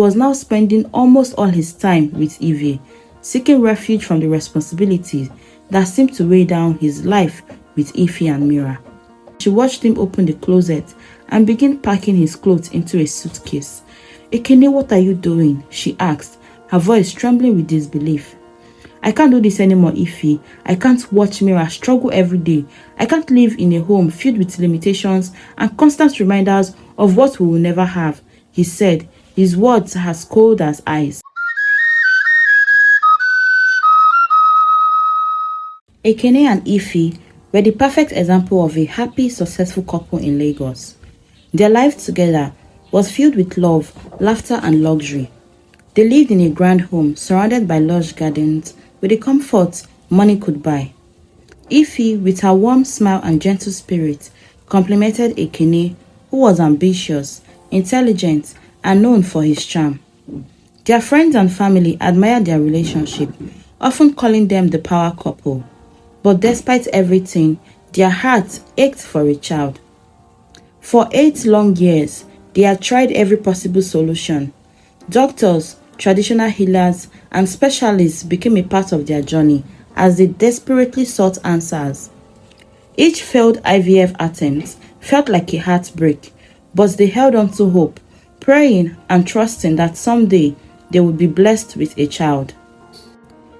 He was now spending almost all his time with Evie, seeking refuge from the responsibilities that seemed to weigh down his life with Ify and Mira. She watched him open the closet and begin packing his clothes into a suitcase. "Ekene, what are you doing?" she asked, her voice trembling with disbelief. "I can't do this anymore, Ify. I can't watch Mira struggle every day. I can't live in a home filled with limitations and constant reminders of what we will never have," he said, his words as cold as ice. Ekene and Ify were the perfect example of a happy, successful couple in Lagos. Their life together was filled with love, laughter, and luxury. They lived in a grand home surrounded by lush gardens with the comfort money could buy. Ify, with her warm smile and gentle spirit, complimented Ekene, who was ambitious, intelligent, and known for his charm. Their friends and family admired their relationship, often calling them the power couple. But despite everything, their hearts ached for a child. For 8 long years, they had tried every possible solution. Doctors, traditional healers, and specialists became a part of their journey as they desperately sought answers. Each failed IVF attempt felt like a heartbreak, but they held on to hope, praying and trusting that someday they would be blessed with a child.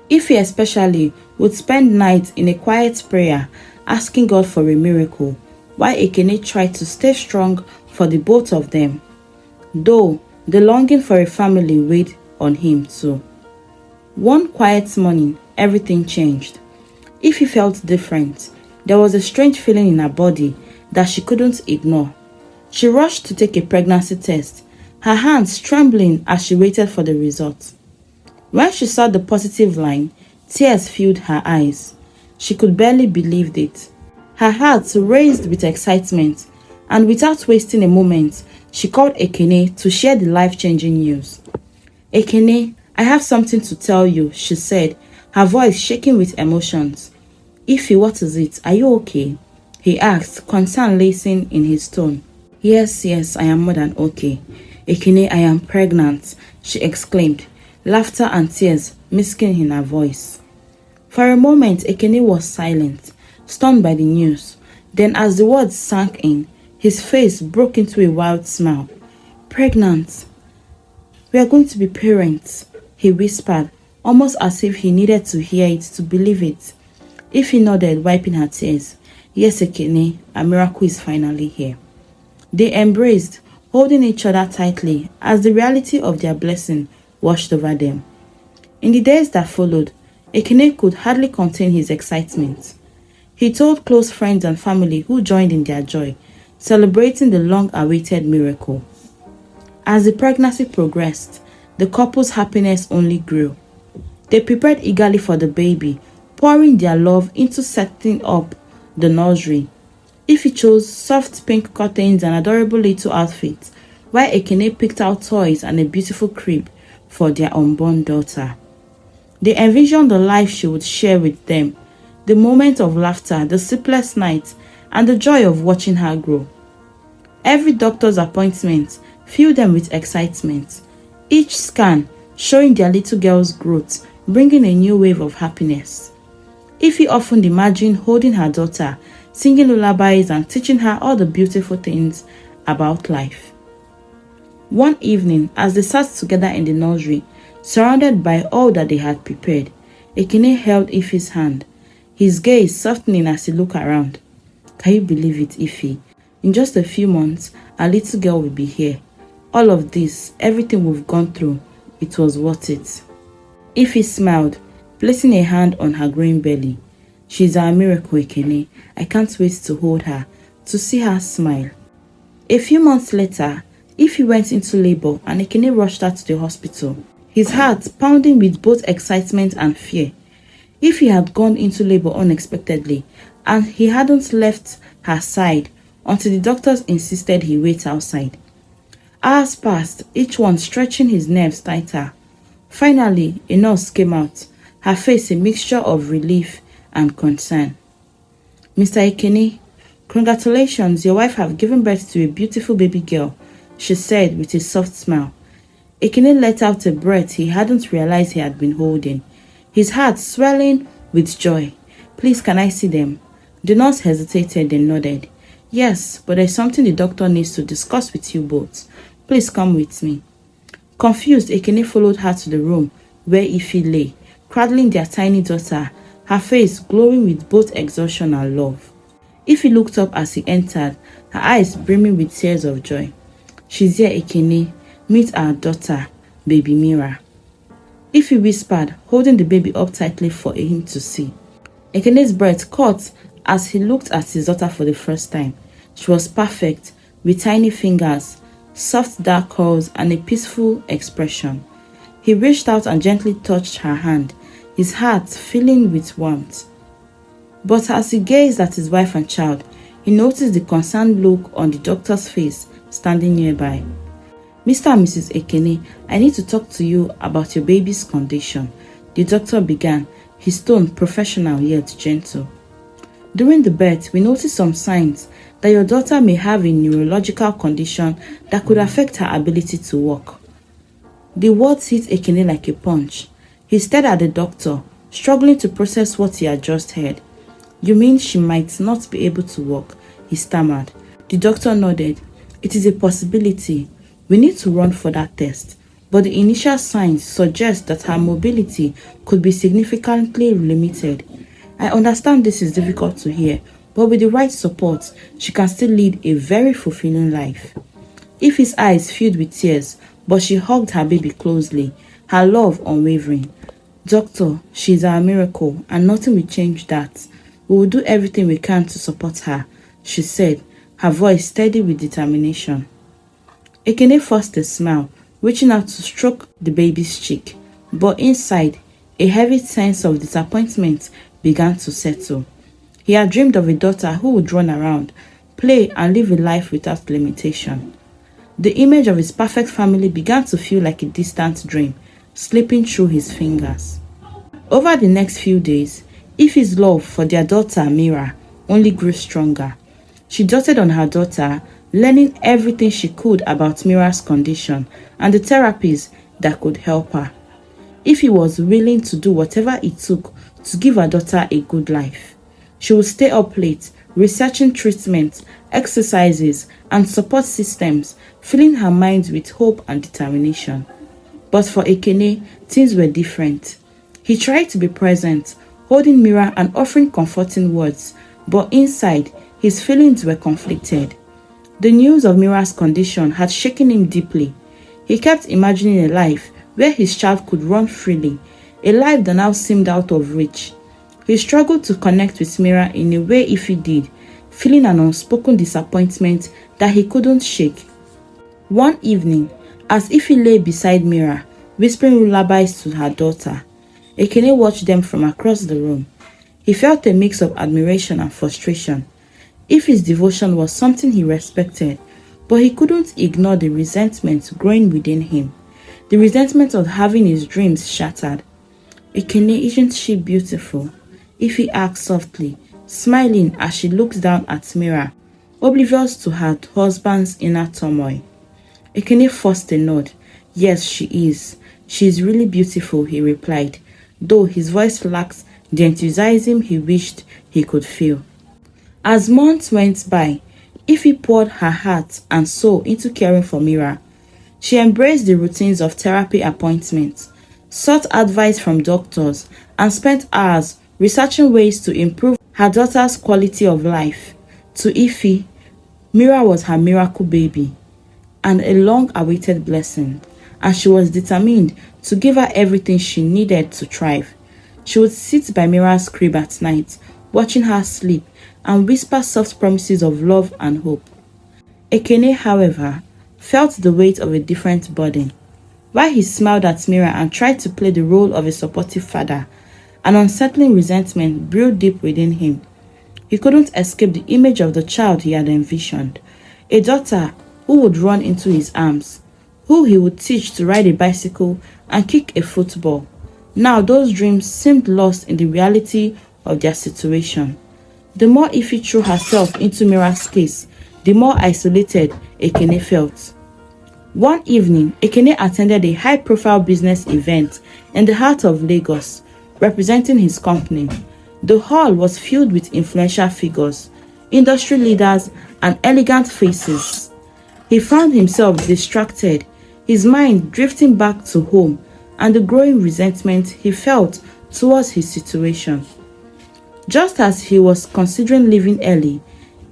Ify especially would spend nights in a quiet prayer asking God for a miracle, while Ekene tried to stay strong for the both of them, though the longing for a family weighed on him too. One quiet morning, everything changed. Ify felt different. There was a strange feeling in her body that she couldn't ignore. She rushed to take a pregnancy test, her hands trembling as she waited for the result. When she saw the positive line, tears filled her eyes. She could barely believe it. Her heart raced with excitement, and without wasting a moment, she called Ekene to share the life-changing news. "Ekene, I have something to tell you," she said, her voice shaking with emotions. "Ify, what is it? Are you okay?" he asked, concern lacing in his tone. Yes, I am more than okay. Ekene, I am pregnant," she exclaimed, laughter and tears mixing in her voice. For a moment, Ekene was silent, stunned by the news. Then as the words sank in, his face broke into a wild smile. "Pregnant? We are going to be parents," he whispered, almost as if he needed to hear it to believe it. Ify nodded, wiping her tears. "Yes, Ekene, a miracle is finally here." They embraced, holding each other tightly as the reality of their blessing washed over them. In the days that followed, Ekene could hardly contain his excitement. He told close friends and family who joined in their joy, celebrating the long-awaited miracle. As the pregnancy progressed, the couple's happiness only grew. They prepared eagerly for the baby, pouring their love into setting up the nursery. Ify chose soft pink curtains and adorable little outfits, while Ekene picked out toys and a beautiful crib for their unborn daughter. They envisioned the life she would share with them, the moments of laughter, the sleepless nights, and the joy of watching her grow. Every doctor's appointment filled them with excitement, each scan showing their little girl's growth, bringing a new wave of happiness. Ify often imagined holding her daughter, singing lullabies and teaching her all the beautiful things about life. One evening, as they sat together in the nursery, surrounded by all that they had prepared, Ekene held Ify's hand, his gaze softening as he looked around. "Can you believe it, Ify? In just a few months, our little girl will be here. All of this, everything we've gone through, it was worth it." Ify smiled, placing a hand on her growing belly. "She's our miracle, Ekene. I can't wait to hold her, to see her smile." A few months later, Ify went into labor and Ekene rushed her to the hospital, his heart pounding with both excitement and fear. Ify had gone into labor unexpectedly, and he hadn't left her side until the doctors insisted he wait outside. Hours passed, each one stretching his nerves tighter. Finally, a nurse came out, her face a mixture of relief and concern. "Mr. Ekene, congratulations, your wife have given birth to a beautiful baby girl," she said with a soft smile. Ekene let out a breath he hadn't realized he had been holding, his heart swelling with joy. "Please, can I see them?" The nurse hesitated, then nodded. "Yes, but there's something the doctor needs to discuss with you both. Please come with me." Confused, Ekene followed her to the room where Ify lay, cradling their tiny daughter, her face glowing with both exhaustion and love. Ify looked up as he entered, her eyes brimming with tears of joy. "She's here, Ekene. Meet our daughter, baby Mira." Ify whispered, holding the baby up tightly for him to see. Ekene's breath caught as he looked at his daughter for the first time. She was perfect, with tiny fingers, soft dark curls, and a peaceful expression. He reached out and gently touched her hand, his heart filling with warmth. But as he gazed at his wife and child, he noticed the concerned look on the doctor's face standing nearby. "Mr. and Mrs. Ekene, I need to talk to you about your baby's condition," the doctor began, his tone professional yet gentle. "During the birth, we noticed some signs that your daughter may have a neurological condition that could affect her ability to walk." The words hit Ekene like a punch. He stared at the doctor, struggling to process what he had just heard. "You mean she might not be able to walk?" he stammered. The doctor nodded. "It is a possibility. We need to run for that test, but the initial signs suggest that her mobility could be significantly limited. I understand this is difficult to hear, but with the right support, she can still lead a very fulfilling life." Ify's eyes filled with tears, but she hugged her baby closely, her love unwavering. "Doctor, she is our miracle, and nothing will change that. We will do everything we can to support her," she said, her voice steady with determination. Ekene forced a smile, reaching out to stroke the baby's cheek, but inside, a heavy sense of disappointment began to settle. He had dreamed of a daughter who would run around, play, and live a life without limitation. The image of his perfect family began to feel like a distant dream, slipping through his fingers. Over the next few days, Ify's love for their daughter Mira only grew stronger. She doted on her daughter, learning everything she could about Mira's condition and the therapies that could help her. Ify was willing to do whatever it took to give her daughter a good life. She would stay up late, researching treatments, exercises, and support systems, filling her mind with hope and determination. But for Ekene, things were different. He tried to be present, holding Mira and offering comforting words, but inside, his feelings were conflicted. The news of Mira's condition had shaken him deeply. He kept imagining a life where his child could run freely, a life that now seemed out of reach. He struggled to connect with Mira in a way Ify did, feeling an unspoken disappointment that he couldn't shake. One evening, as Ify lay beside Mira, whispering lullabies to her daughter, Ekene watched them from across the room. He felt a mix of admiration and frustration. Ify's devotion was something he respected, but he couldn't ignore the resentment growing within him, the resentment of having his dreams shattered. "Ekene, isn't she beautiful?" Ify asked softly, smiling as she looked down at Mira, oblivious to her husband's inner turmoil. Ekene forced a nod. "Yes, she is. She is really beautiful," he replied, though his voice lacked the enthusiasm he wished he could feel. As months went by, Ify poured her heart and soul into caring for Mira. She embraced the routines of therapy appointments, sought advice from doctors, and spent hours researching ways to improve her daughter's quality of life. To Ify, Mira was her miracle baby and a long-awaited blessing, and she was determined to give her everything she needed to thrive. She would sit by Mira's crib at night, watching her sleep, and whisper soft promises of love and hope. Ekene, however, felt the weight of a different burden. While he smiled at Mira and tried to play the role of a supportive father, an unsettling resentment brewed deep within him. He couldn't escape the image of the child he had envisioned, a daughter who would run into his arms, who he would teach to ride a bicycle and kick a football. Now those dreams seemed lost in the reality of their situation. The more Ify threw herself into Mira's case, the more isolated Ekene felt. One evening, Ekene attended a high-profile business event in the heart of Lagos, representing his company. The hall was filled with influential figures, industry leaders, and elegant faces. He found himself distracted, his mind drifting back to home and the growing resentment he felt towards his situation. Just as he was considering leaving early,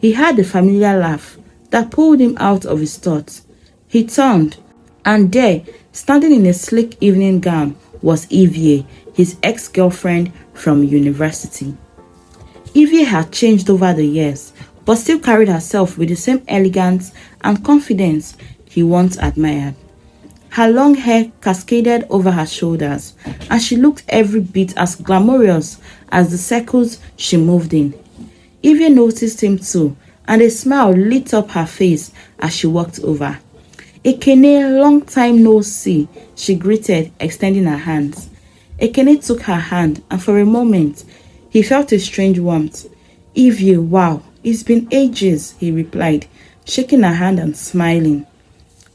he heard a familiar laugh that pulled him out of his thoughts. He turned, and there, standing in a sleek evening gown, was Evie, his ex-girlfriend from university. Evie had changed over the years, but still carried herself with the same elegance and confidence he once admired. Her long hair cascaded over her shoulders, and she looked every bit as glamorous as the circles she moved in. Evie noticed him too, and a smile lit up her face as she walked over. "Ekene, long time no see," she greeted, extending her hands. Ekene took her hand, and for a moment, he felt a strange warmth. "Evie, wow, it's been ages," he replied, shaking her hand and smiling.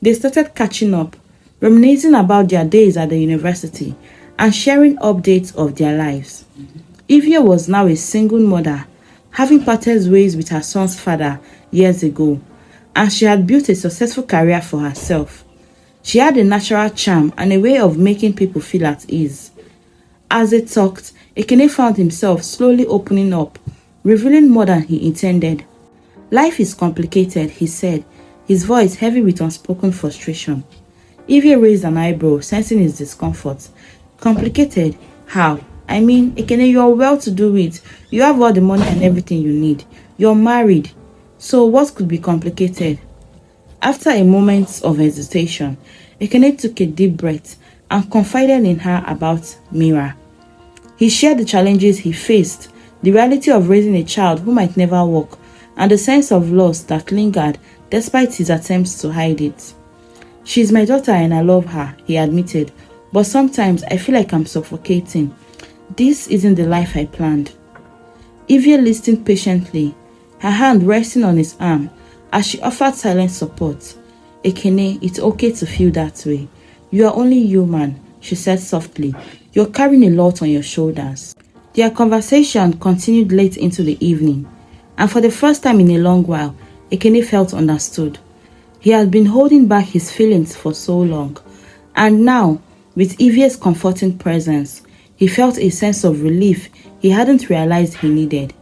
They started catching up, reminiscing about their days at the university and sharing updates of their lives. Evie was now a single mother, having parted ways with her son's father years ago, and she had built a successful career for herself. She had a natural charm and a way of making people feel at ease. As they talked, Ekene found himself slowly opening up, revealing more than he intended. "Life is complicated," he said, his voice heavy with unspoken frustration. Evie raised an eyebrow, sensing his discomfort. "Complicated? How? I mean, Ekene, you're well to do it. You have all the money and everything you need. You're married. So what could be complicated?" After a moment of hesitation, Ekene took a deep breath and confided in her about Mira. He shared the challenges he faced, the reality of raising a child who might never walk, and the sense of loss that lingered despite his attempts to hide it. "She's my daughter and I love her," he admitted, "but sometimes I feel like I'm suffocating. This isn't the life I planned." Evie listened patiently, her hand resting on his arm as she offered silent support. "Ekene, it's okay to feel that way. You are only human," she said softly. "You're carrying a lot on your shoulders." Their conversation continued late into the evening, and for the first time in a long while, Ekene felt understood. He had been holding back his feelings for so long, and now, with Evie's comforting presence, he felt a sense of relief he hadn't realized he needed.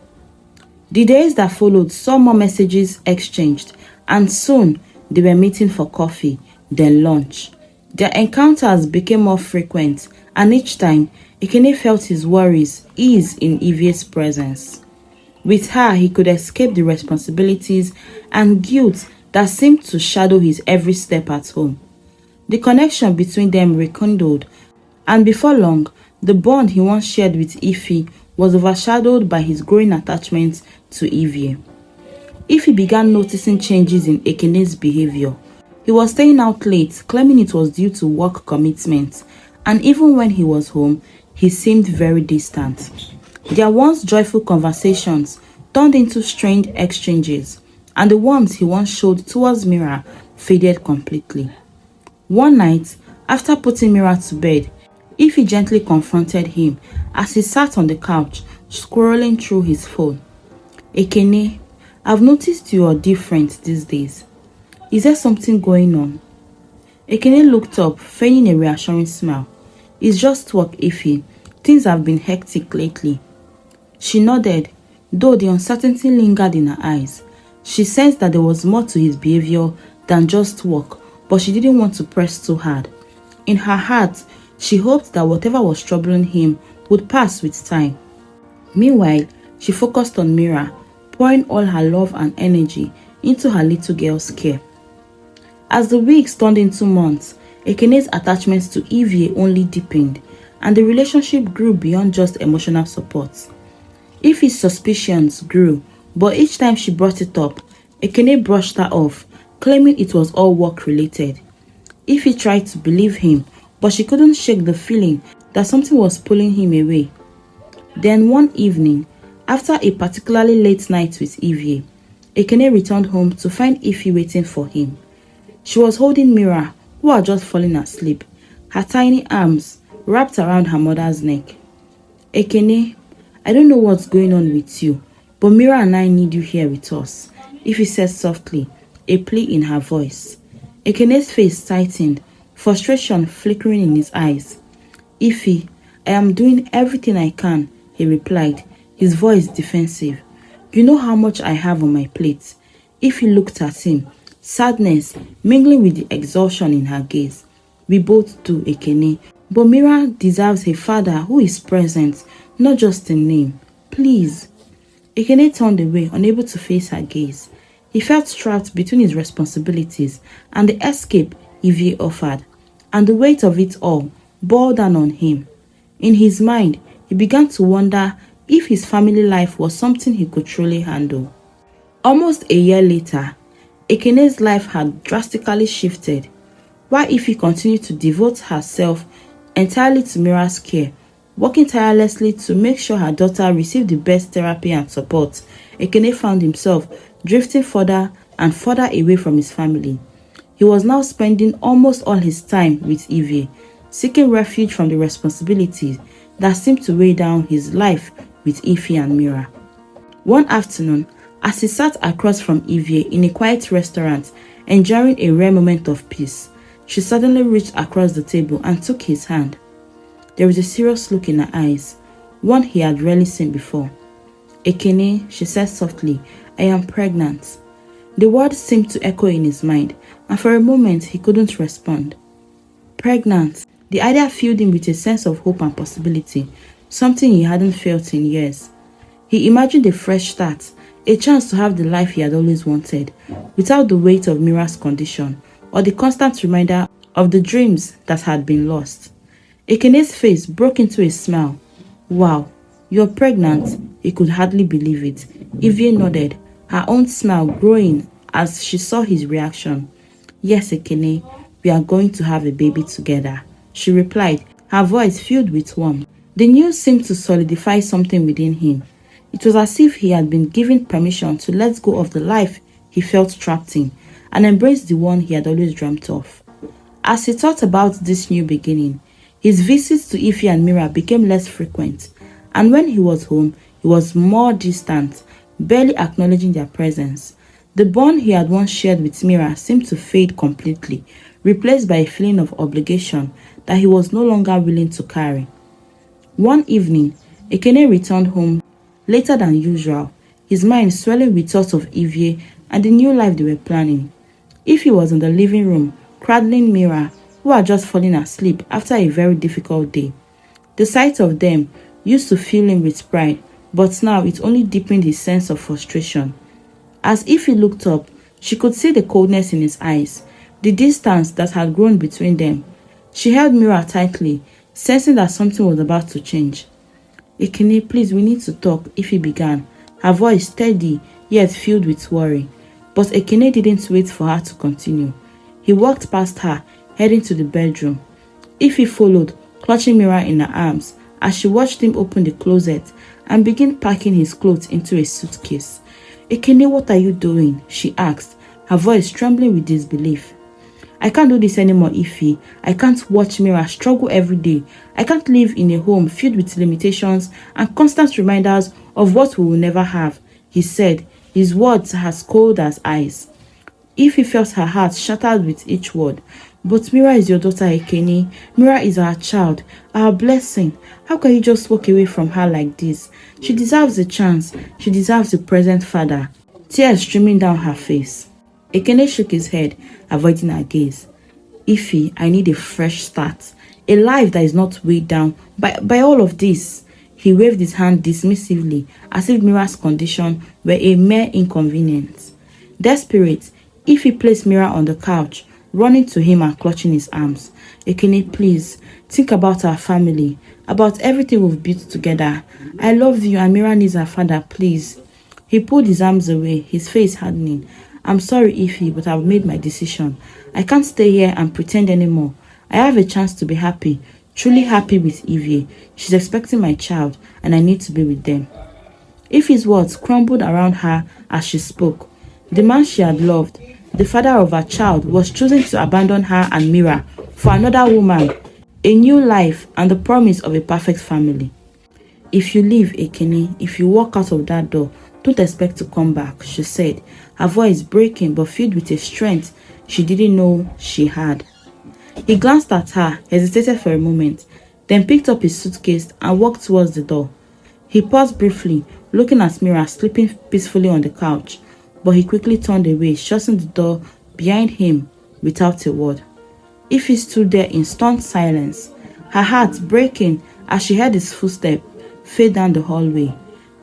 The days that followed saw more messages exchanged, and soon they were meeting for coffee, then lunch. Their encounters became more frequent, and each time, Ekene felt his worries ease in Evie's presence. With her, he could escape the responsibilities and guilt that seemed to shadow his every step at home. The connection between them rekindled, and before long, the bond he once shared with Ify was overshadowed by his growing attachment to Evie. Ify began noticing changes in Ekene's behavior. He was staying out late, claiming it was due to work commitments, and even when he was home, he seemed very distant. Their once joyful conversations turned into strained exchanges, and the warmth he once showed towards Mira faded completely. One night, after putting Mira to bed, Ify gently confronted him as he sat on the couch, scrolling through his phone. "Ekene, I've noticed you are different these days. Is there something going on?" Ekene looked up, feigning a reassuring smile. "It's just work, Ify. Things have been hectic lately." She nodded, though the uncertainty lingered in her eyes. She sensed that there was more to his behavior than just work, but she didn't want to press too hard. In her heart, she hoped that whatever was troubling him would pass with time. Meanwhile, she focused on Mira, pouring all her love and energy into her little girl's care. As the weeks turned into months, Ekene's attachment to Evie only deepened, and the relationship grew beyond just emotional support. Ify's suspicions grew, but each time she brought it up, Ekene brushed her off, claiming it was all work-related. Ify tried to believe him, but she couldn't shake the feeling that something was pulling him away. Then one evening, after a particularly late night with Evie, Ekene returned home to find Ify waiting for him. She was holding Mira, who had just fallen asleep, her tiny arms wrapped around her mother's neck. Ekene, I don't know what's going on with you, but Mira and I need you here with us, Ify said softly, a plea in her voice. Ekene's face tightened, frustration flickering in his eyes. Ify, I am doing everything I can, he replied, his voice defensive. You know how much I have on my plate. Ify looked at him, sadness mingling with the exhaustion in her gaze. We both do, Ekene, but Mira deserves a father who is present, not just in name. Please. Ekene turned away, unable to face her gaze. He felt trapped between his responsibilities and the escape Ify offered, and the weight of it all bore down on him. In his mind, he began to wonder if his family life was something he could truly handle. Almost a year later, Ekene's life had drastically shifted. While Ify continued to devote herself entirely to Mira's care, working tirelessly to make sure her daughter received the best therapy and support, Ekene found himself drifting further and further away from his family. He was now spending almost all his time with Ify, seeking refuge from the responsibilities that seemed to weigh down his life with Ify and Mira. One afternoon, as he sat across from Ify in a quiet restaurant, enjoying a rare moment of peace, she suddenly reached across the table and took his hand. There was a serious look in her eyes, one he had rarely seen before. Ekene, she said softly, I am pregnant. The word seemed to echo in his mind, and for a moment he couldn't respond. Pregnant. The idea filled him with a sense of hope and possibility, something he hadn't felt in years. He imagined a fresh start, a chance to have the life he had always wanted, without the weight of Mira's condition or the constant reminder of the dreams that had been lost. Ekene's face broke into a smile. Wow, you're pregnant? He could hardly believe it. Ify nodded, her own smile growing as she saw his reaction. Yes, Ekene, we are going to have a baby together, she replied, her voice filled with warmth. The news seemed to solidify something within him. It was as if he had been given permission to let go of the life he felt trapped in and embrace the one he had always dreamt of. As he thought about this new beginning, his visits to Ify and Mira became less frequent, and when he was home, he was more distant, barely acknowledging their presence. The bond he had once shared with Mira seemed to fade completely, replaced by a feeling of obligation that he was no longer willing to carry. One evening, Ekene returned home later than usual, his mind swelling with thoughts of Ify and the new life they were planning. Ify was in the living room, cradling Mira, who had just fallen asleep after a very difficult day. The sight of them used to fill him with pride, but now it only deepened his sense of frustration. As Ify looked up, she could see the coldness in his eyes, the distance that had grown between them. She held Mira tightly, sensing that something was about to change. Ekene, please, we need to talk, Ify began, her voice steady yet filled with worry. But Ekene didn't wait for her to continue. He walked past her, heading to the bedroom. Ify followed, clutching Mira in her arms as she watched him open the closet and begin packing his clothes into a suitcase. Ekene, what are you doing? She asked, her voice trembling with disbelief. I can't do this anymore, Ify. I can't watch Mira struggle every day. I can't live in a home filled with limitations and constant reminders of what we will never have, he said, his words as cold as ice. Ify felt her heart shattered with each word. But Mira is your daughter, Ekene. Mira is our child, our blessing. How can you just walk away from her like this? She deserves a chance. She deserves a present father. Tears streaming down her face. Ekene shook his head, avoiding her gaze. Ify, I need a fresh start. A life that is not weighed down by all of this. He waved his hand dismissively, as if Mira's condition were a mere inconvenience. Desperate, Ify placed Mira on the couch, running to him and clutching his arms. Ekene, please, think about our family, about everything we've built together. I love you and Mira needs her father, please. He pulled his arms away, his face hardening. I'm sorry, Ify, but I've made my decision. I can't stay here and pretend anymore. I have a chance to be happy, truly happy with Ify. She's expecting my child, and I need to be with them. Ify's words crumbled around her as she spoke. The man she had loved, the father of her child, was choosing to abandon her and Mira for another woman, a new life, and the promise of a perfect family. "If you leave, Ekene, if you walk out of that door, don't expect to come back," she said, her voice breaking but filled with a strength she didn't know she had. He glanced at her, hesitated for a moment, then picked up his suitcase and walked towards the door. He paused briefly, looking at Mira sleeping peacefully on the couch, but he quickly turned away, shutting the door behind him without a word. Ify stood there in stunned silence, her heart breaking as she heard his footsteps fade down the hallway.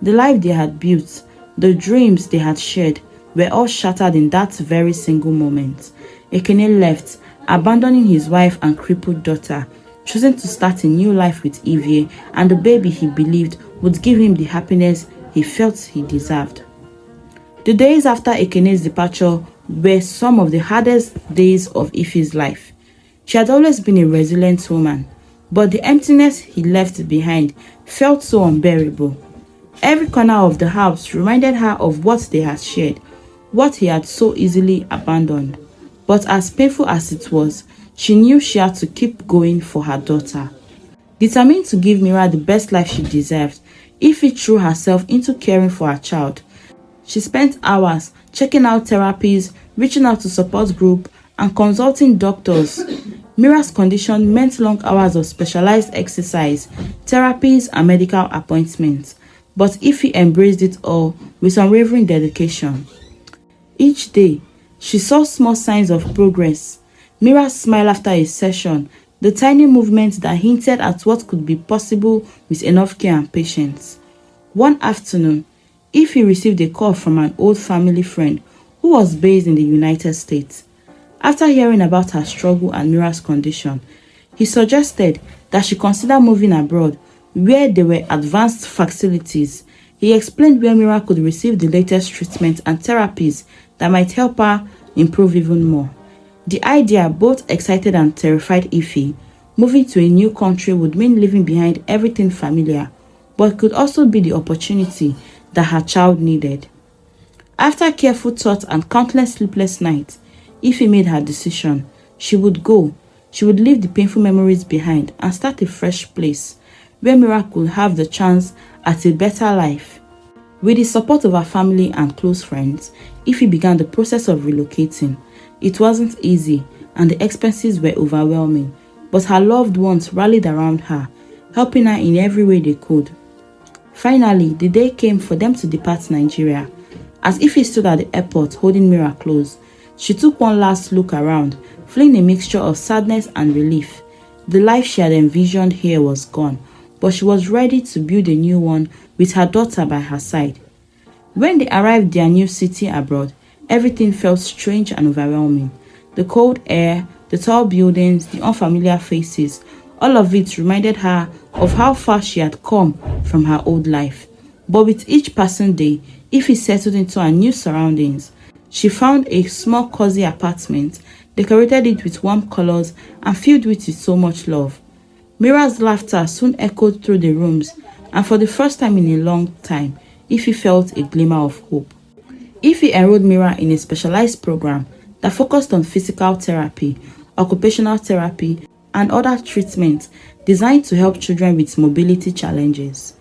The life they had built, the dreams they had shared, were all shattered in that very single moment. Ekene left, abandoning his wife and crippled daughter, choosing to start a new life with Ivy and the baby he believed would give him the happiness he felt he deserved. The days after Ekene's departure were some of the hardest days of Ify's life. She had always been a resilient woman, but the emptiness he left behind felt so unbearable. Every corner of the house reminded her of what they had shared, what he had so easily abandoned. But as painful as it was, she knew she had to keep going for her daughter. Determined to give Mira the best life she deserved, Ify threw herself into caring for her child. She spent hours checking out therapies, reaching out to support groups, and consulting doctors. Mira's condition meant long hours of specialized exercise, therapies, and medical appointments. But Ify embraced it all with unwavering dedication. Each day, she saw small signs of progress. Mira's smile after a session, the tiny movements that hinted at what could be possible with enough care and patience. One afternoon, Ify received a call from an old family friend who was based in the United States. After hearing about her struggle and Mira's condition, he suggested that she consider moving abroad where there were advanced facilities. He explained where Mira could receive the latest treatment and therapies that might help her improve even more. The idea both excited and terrified Ify. Moving to a new country would mean leaving behind everything familiar, but could also be the opportunity that her child needed. After careful thought and countless sleepless nights, Ify made her decision. She would go. She would leave the painful memories behind and start a fresh place where Mira could have the chance at a better life. With the support of her family and close friends, Ify began the process of relocating. It wasn't easy and the expenses were overwhelming, but her loved ones rallied around her, helping her in every way they could. Finally, the day came for them to depart Nigeria. As Ify stood at the airport holding Mira close, she took one last look around, feeling a mixture of sadness and relief. The life she had envisioned here was gone, but she was ready to build a new one with her daughter by her side. When they arrived their new city abroad, everything felt strange and overwhelming. The cold air, the tall buildings, the unfamiliar faces, all of it reminded her of how far she had come from her old life. But with each passing day, Ify settled into her new surroundings. She found a small cozy apartment, decorated it with warm colors and filled it with so much love. Mira's laughter soon echoed through the rooms, and for the first time in a long time, Ify felt a glimmer of hope. Ify enrolled Mira in a specialized program that focused on physical therapy, occupational therapy, and other treatments designed to help children with mobility challenges.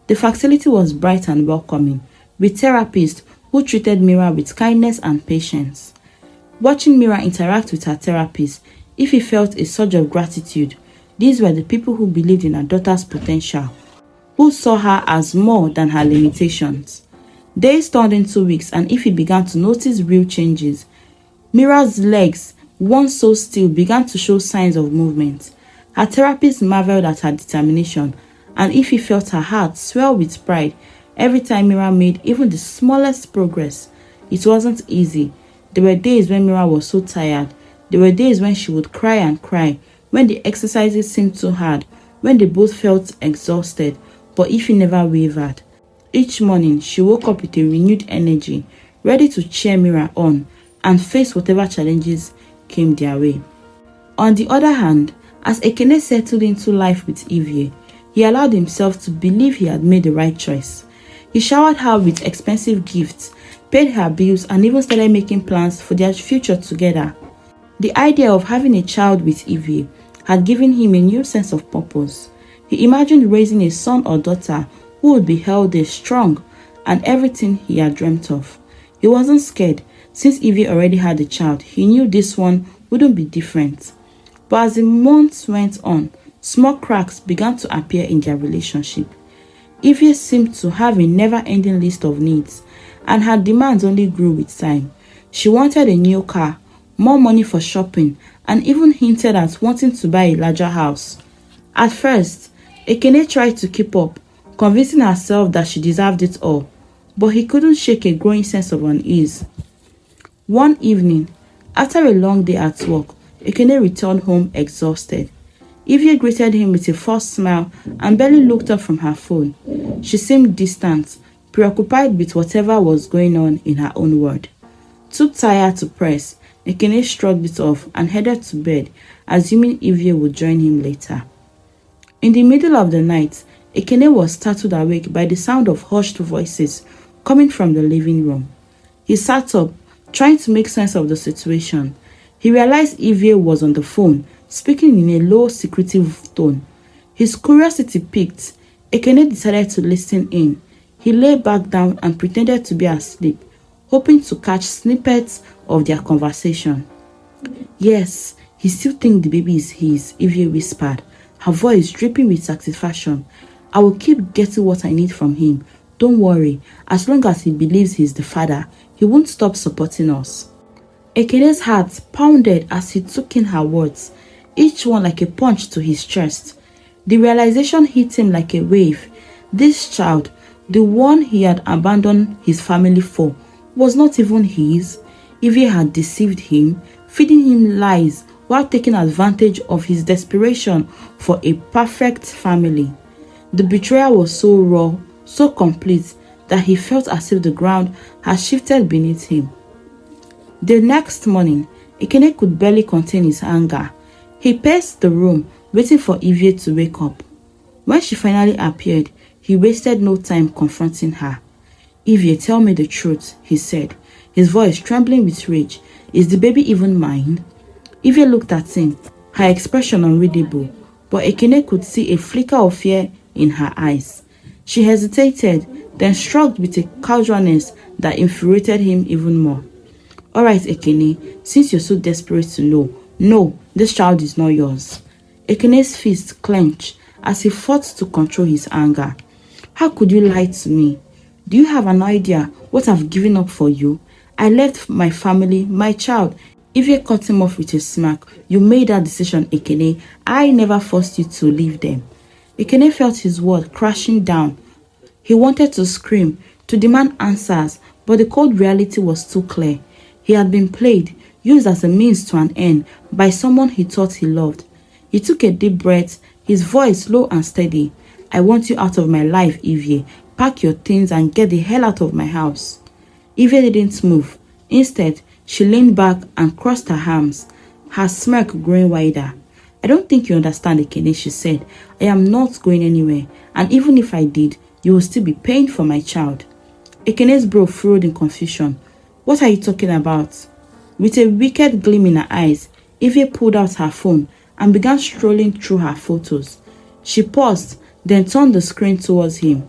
The facility was bright and welcoming, with therapists who treated Mira with kindness and patience. Watching Mira interact with her therapist, Ify felt a surge of gratitude. These were the people who believed in her daughter's potential, who saw her as more than her limitations. Days turned into weeks and Ify began to notice real changes. Mira's legs, once so still, began to show signs of movement. Her therapist marveled at her determination, and Ify felt her heart swell with pride every time Mira made even the smallest progress. It wasn't easy. There were days when Mira was so tired. There were days when she would cry and cry, when the exercises seemed too hard, when they both felt exhausted, but Ify never wavered. Each morning, she woke up with a renewed energy, ready to cheer Mira on and face whatever challenges came their way. On the other hand, as Ekene settled into life with Ivy, he allowed himself to believe he had made the right choice. He showered her with expensive gifts, paid her bills, and even started making plans for their future together. The idea of having a child with Evie had given him a new sense of purpose. He imagined raising a son or daughter who would be healthy, strong, and everything he had dreamt of. He wasn't scared. Since Evie already had a child, he knew this one wouldn't be different. But as the months went on, small cracks began to appear in their relationship. Evie seemed to have a never-ending list of needs, and her demands only grew with time. She wanted a new car, more money for shopping, and even hinted at wanting to buy a larger house. At first, Ekene tried to keep up, convincing herself that she deserved it all, but he couldn't shake a growing sense of unease. One evening, after a long day at work, Ekene returned home exhausted. Evie greeted him with a forced smile and barely looked up from her phone. She seemed distant, preoccupied with whatever was going on in her own world. Too tired to press, Ekene shrugged it off and headed to bed, assuming Evie would join him later. In the middle of the night, Ekene was startled awake by the sound of hushed voices coming from the living room. He sat up, trying to make sense of the situation. He realized Evie was on the phone, speaking in a low, secretive tone. His curiosity piqued. Ekene decided to listen in. He lay back down and pretended to be asleep, hoping to catch snippets of their conversation. "Yes, he still thinks the baby is his," Evie whispered, her voice dripping with satisfaction. "I will keep getting what I need from him. Don't worry, as long as he believes he's the father, he won't stop supporting us." Ekene's heart pounded as he took in her words, each one like a punch to his chest. The realization hit him like a wave. This child, the one he had abandoned his family for, was not even his. Evie had deceived him, feeding him lies while taking advantage of his desperation for a perfect family. The betrayal was so raw, so complete, that he felt as if the ground had shifted beneath him. The next morning, Ekene could barely contain his anger. He paced the room, waiting for Evie to wake up. When she finally appeared, he wasted no time confronting her. "Evie, tell me the truth," he said, his voice trembling with rage. "Is the baby even mine?" Evie looked at him, her expression unreadable, but Ekene could see a flicker of fear in her eyes. She hesitated, then shrugged with a casualness that infuriated him even more. "All right, Ekene, since you're so desperate to know, no, this child is not yours." Ekene's fist clenched as he fought to control his anger. "How could you lie to me? Do you have an idea what I've given up for you? I left my family, my child." Evie cut him off with a smirk. "You made that decision, Ekene. I never forced you to leave them." Ekene felt his world crashing down. He wanted to scream, to demand answers, but the cold reality was too clear. He had been played, used as a means to an end by someone he thought he loved. He took a deep breath, his voice low and steady. "I want you out of my life, Evie. Pack your things and get the hell out of my house." Evie didn't move. Instead, she leaned back and crossed her arms, her smirk growing wider. "I don't think you understand, Ekene," she said. "I am not going anywhere, and even if I did, you will still be paying for my child." Ekene's brow furrowed in confusion. "What are you talking about?" With a wicked gleam in her eyes, Evie pulled out her phone and began strolling through her photos. She paused, then turned the screen towards him.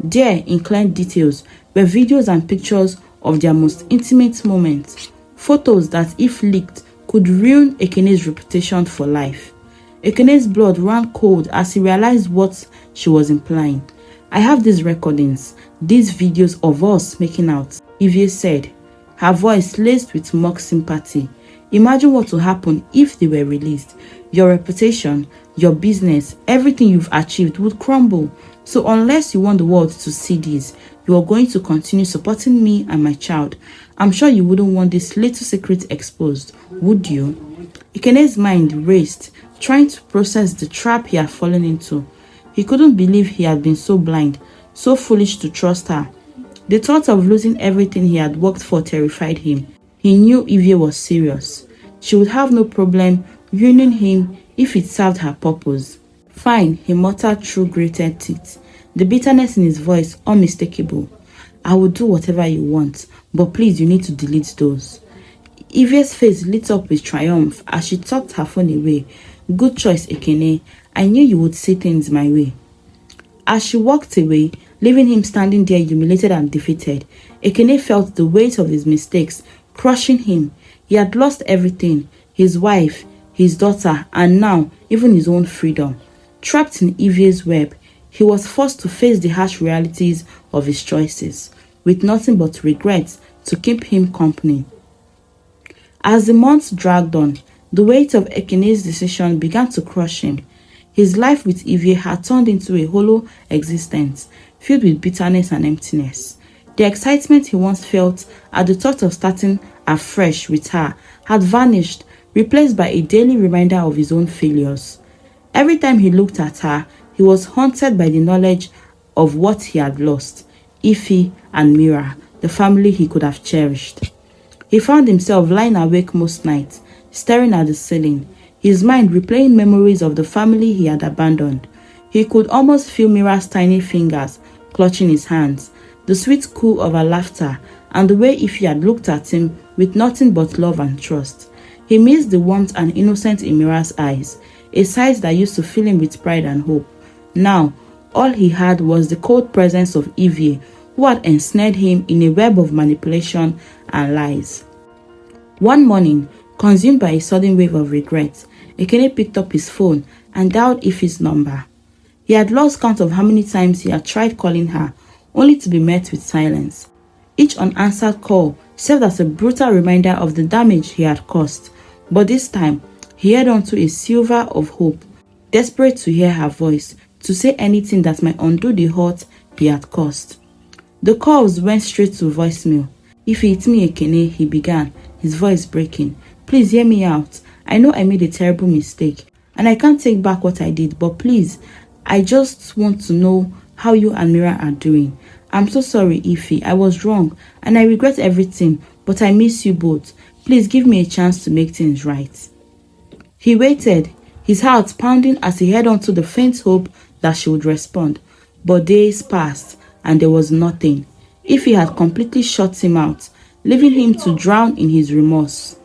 There, in clear details, were videos and pictures of their most intimate moments, photos that, if leaked, could ruin Ekene's reputation for life. Ekene's blood ran cold as he realized what she was implying. "I have these recordings, these videos of us making out," Evie said, her voice laced with mock sympathy. "Imagine what would happen if they were released. Your reputation, your business, everything you've achieved would crumble. So unless you want the world to see this, you are going to continue supporting me and my child. I'm sure you wouldn't want this little secret exposed, would you?" Ekene's mind raced, trying to process the trap he had fallen into. He couldn't believe he had been so blind, so foolish to trust her. The thought of losing everything he had worked for terrified him. He knew Evie was serious. She would have no problem ruining him if it served her purpose. "Fine," he muttered through gritted teeth, the bitterness in his voice unmistakable. I will do whatever you want, but please, you need to delete those. Evie's face lit up with triumph as she tucked her phone away. Good choice, Ekene. I knew you would see things my way. As she walked away, leaving him standing there humiliated and defeated, Ekene felt the weight of his mistakes crushing him. He had lost everything, his wife, his daughter, and now even his own freedom. Trapped in Evie's web, he was forced to face the harsh realities of his choices, with nothing but regrets to keep him company. As the months dragged on, the weight of Ekene's decision began to crush him. His life with Evie had turned into a hollow existence, filled with bitterness and emptiness. The excitement he once felt at the thought of starting afresh with her had vanished, replaced by a daily reminder of his own failures. Every time he looked at her, he was haunted by the knowledge of what he had lost, Ify and Mira, the family he could have cherished. He found himself lying awake most nights, staring at the ceiling, his mind replaying memories of the family he had abandoned. He could almost feel Mira's tiny fingers clutching his hands, the sweet cool of her laughter, and the way Ify had looked at him with nothing but love and trust. He missed the warmth and innocence in Mira's eyes, a sight that used to fill him with pride and hope. Now, all he had was the cold presence of Evie, who had ensnared him in a web of manipulation and lies. One morning, consumed by a sudden wave of regret, Ekene picked up his phone and dialed Ify's number. He had lost count of how many times he had tried calling her, only to be met with silence. Each unanswered call served as a brutal reminder of the damage he had caused, but this time, he held on to a sliver of hope, desperate to hear her voice, to say anything that might undo the hurt he had caused. The calls went straight to voicemail. "Ify, it's me, Ekene," he began, his voice breaking. "Please hear me out. I know I made a terrible mistake, and I can't take back what I did, but please, I just want to know how you and Mira are doing. I'm so sorry, Ify. I was wrong, and I regret everything, but I miss you both. Please give me a chance to make things right." He waited, his heart pounding as he held on to the faint hope that she would respond. But days passed, and there was nothing. Ify had completely shut him out, leaving him to drown in his remorse.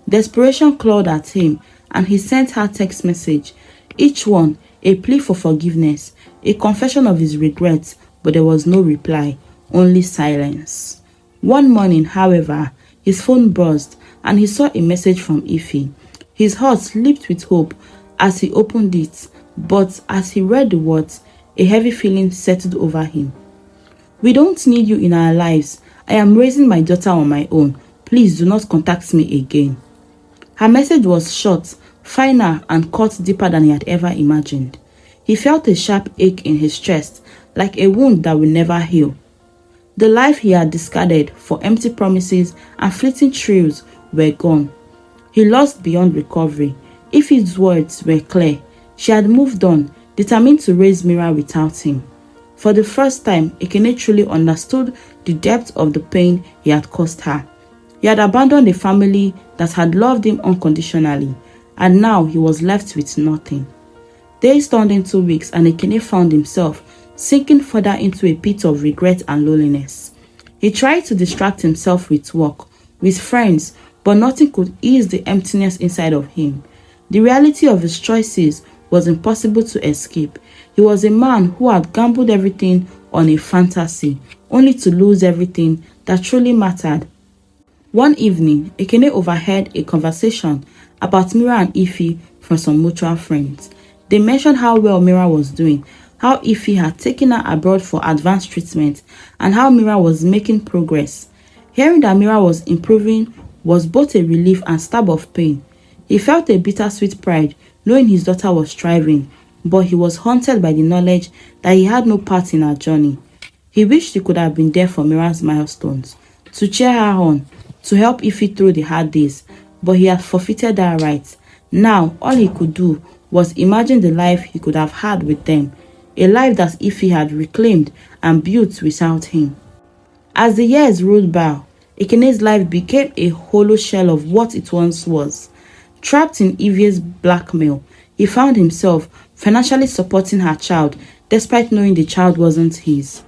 Desperation clawed at him, and he sent her text message, each one a plea for forgiveness, a confession of his regrets, but there was no reply, only silence. One morning, however, his phone buzzed, and he saw a message from Ify. His heart leaped with hope as he opened it, but as he read the words, a heavy feeling settled over him. "We don't need you in our lives. I am raising my daughter on my own. Please do not contact me again." Her message was short, final, and cut deeper than he had ever imagined. He felt a sharp ache in his chest, like a wound that will never heal. The life he had discarded for empty promises and fleeting thrills were gone. He lost beyond recovery. Ify's words were clear. She had moved on, determined to raise Mira without him. For the first time, Ekene truly understood the depth of the pain he had caused her. He had abandoned a family that had loved him unconditionally, and now he was left with nothing. Days turned into weeks, and Ekene found himself sinking further into a pit of regret and loneliness. He tried to distract himself with work, with friends, but nothing could ease the emptiness inside of him. The reality of his choices was impossible to escape. He was a man who had gambled everything on a fantasy, only to lose everything that truly mattered. One evening, Ekene overheard a conversation about Mira and Ify from some mutual friends. They mentioned how well Mira was doing, how Ify had taken her abroad for advanced treatment, and how Mira was making progress. Hearing that Mira was improving was both a relief and stab of pain. He felt a bittersweet pride knowing his daughter was thriving, but he was haunted by the knowledge that he had no part in her journey. He wished he could have been there for Mira's milestones, to cheer her on, to help Ify through the hard days, but he had forfeited that right. Now, all he could do was imagine the life he could have had with them, a life that Ify had reclaimed and built without him. As the years rolled by, Ekene's life became a hollow shell of what it once was. Trapped in Evie's blackmail, he found himself financially supporting her child despite knowing the child wasn't his.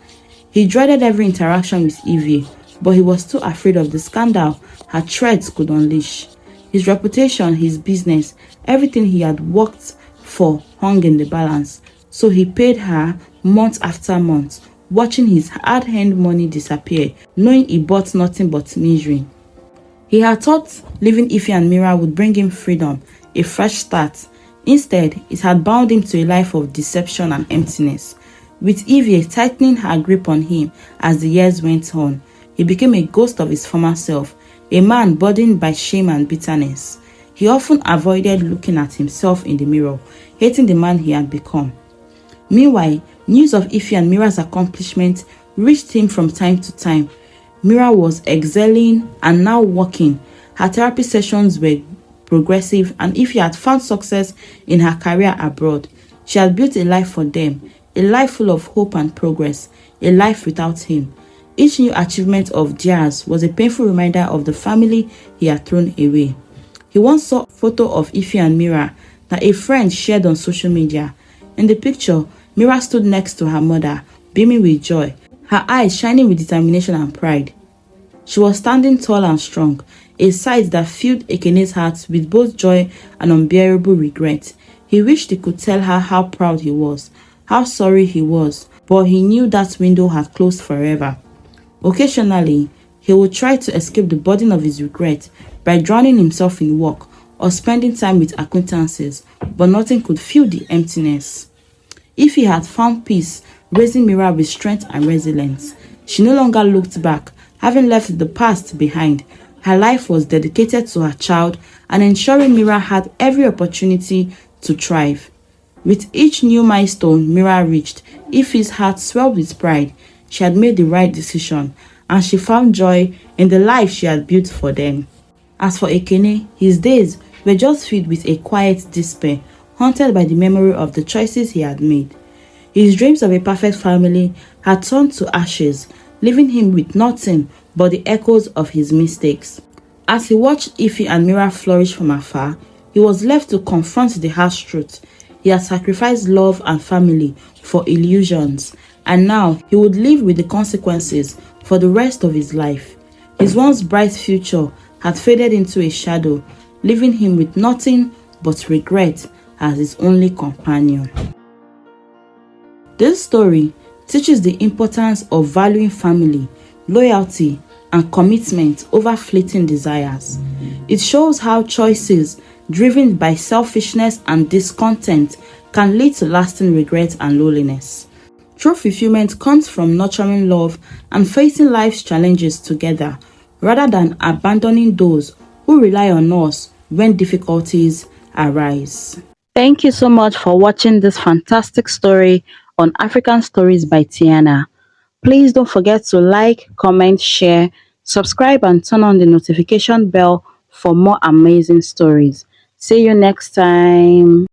He dreaded every interaction with Evie, but he was too afraid of the scandal her threats could unleash. His reputation, his business, everything he had worked for hung in the balance, so he paid her month after month, watching his hard-earned money disappear, knowing he bought nothing but misery. He had thought leaving Ify and Mira would bring him freedom, a fresh start. Instead, it had bound him to a life of deception and emptiness. With Evie tightening her grip on him as the years went on, he became a ghost of his former self, a man burdened by shame and bitterness. He often avoided looking at himself in the mirror, hating the man he had become. Meanwhile, news of Ify and Mira's accomplishments reached him from time to time. Mira was excelling and now working. Her therapy sessions were progressive, and Ify had found success in her career abroad. She had built a life for them, a life full of hope and progress, a life without him. Each new achievement of theirs was a painful reminder of the family he had thrown away. He once saw a photo of Ify and Mira that a friend shared on social media. In the picture, Mira stood next to her mother, beaming with joy, her eyes shining with determination and pride. She was standing tall and strong, a sight that filled Ekene's heart with both joy and unbearable regret. He wished he could tell her how proud he was, how sorry he was, but he knew that window had closed forever. Occasionally, he would try to escape the burden of his regret by drowning himself in work or spending time with acquaintances, but nothing could fill the emptiness. If he had found peace, raising Mira with strength and resilience, she no longer looked back, having left the past behind. Her life was dedicated to her child and ensuring Mira had every opportunity to thrive. With each new milestone Mira reached, Ify's heart swelled with pride. She had made the right decision, and she found joy in the life she had built for them. As for Ekene, his days were just filled with a quiet despair, haunted by the memory of the choices he had made. His dreams of a perfect family had turned to ashes, leaving him with nothing but the echoes of his mistakes. As he watched Ify and Mira flourish from afar, he was left to confront the harsh truth. He had sacrificed love and family for illusions, and now he would live with the consequences for the rest of his life. His once bright future had faded into a shadow, leaving him with nothing but regret as his only companion. This story teaches the importance of valuing family, loyalty, and commitment over fleeting desires. It shows how choices driven by selfishness and discontent can lead to lasting regret and loneliness. True fulfillment comes from nurturing love and facing life's challenges together, rather than abandoning those who rely on us when difficulties arise. Thank you so much for watching this fantastic story on African Stories by Tiana. Please don't forget to like, comment, share, subscribe, and turn on the notification bell for more amazing stories. See you next time.